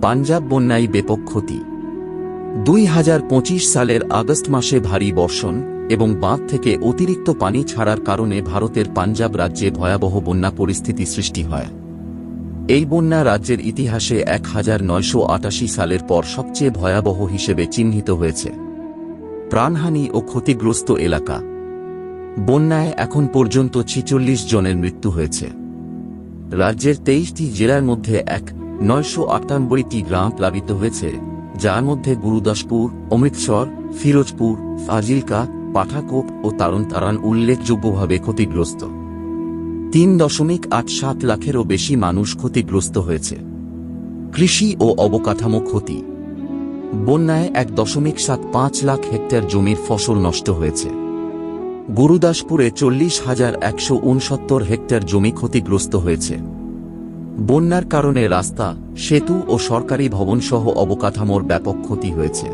পাঞ্জাব বন্যায় ব্যাপক ক্ষতি। 2025 সালের আগস্ট মাসে ভারী বর্ষণ এবং বাঁধ থেকে অতিরিক্ত পানি ছাড়ার কারণে ভারতের পাঞ্জাব রাজ্যে ভয়াবহ বন্যা পরিস্থিতি সৃষ্টি হয়। এই বন্যা রাজ্যের ইতিহাসে 1988 সালের পর সবচেয়ে ভয়াবহ হিসেবে চিহ্নিত হয়েছে। প্রাণহানি ও ক্ষতিগ্রস্ত এলাকা। বন্যায় এখন পর্যন্ত 46 জনের মৃত্যু হয়েছে। রাজ্যের 23টি জেলার মধ্যে 998টি গ্রাম প্লাবিত হয়েছে, যার মধ্যে গুরুদাসপুর, অমৃতসর, ফিরোজপুর, ফাজিলকা, পাঠাকোট ও তারন উল্লেখযোগ্যভাবে ক্ষতিগ্রস্ত। 3.87 লাখেরও বেশি মানুষ ক্ষতিগ্রস্ত হয়েছে। কৃষি ও অবকাঠামো ক্ষতি। বন্যায় 1.75 লাখ হেক্টর জমির ফসল নষ্ট হয়েছে। গুরুদাসপুরে 40,169 হেক্টর জমি ক্ষতিগ্রস্ত হয়েছে। বন্যার কারণে রাস্তা, সেতু ও সরকারি ভবনসহ অবকাঠামোর ব্যাপক ক্ষতি হয়েছে।